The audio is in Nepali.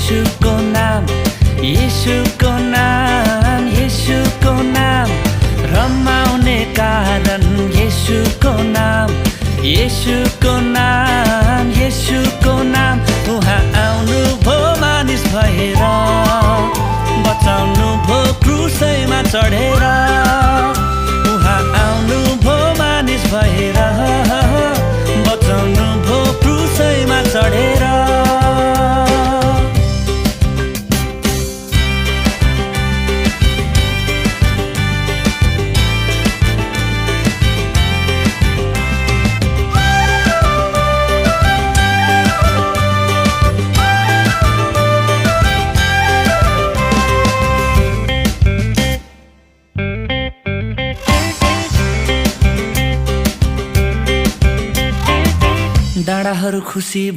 येशूको नाम, येशूको नाम, येशूको नाम रमाउने कारण येशूको नाम, येशूको नाम, येशूको नाम उहाँ आउनु भो मानिस भएर बचाउनु भो क्रुसैमा चढेर उहाँ आउनु भो मानिस भएर बचाउनु भो क्रुसैमा चढेर डाँडाहरू खुसी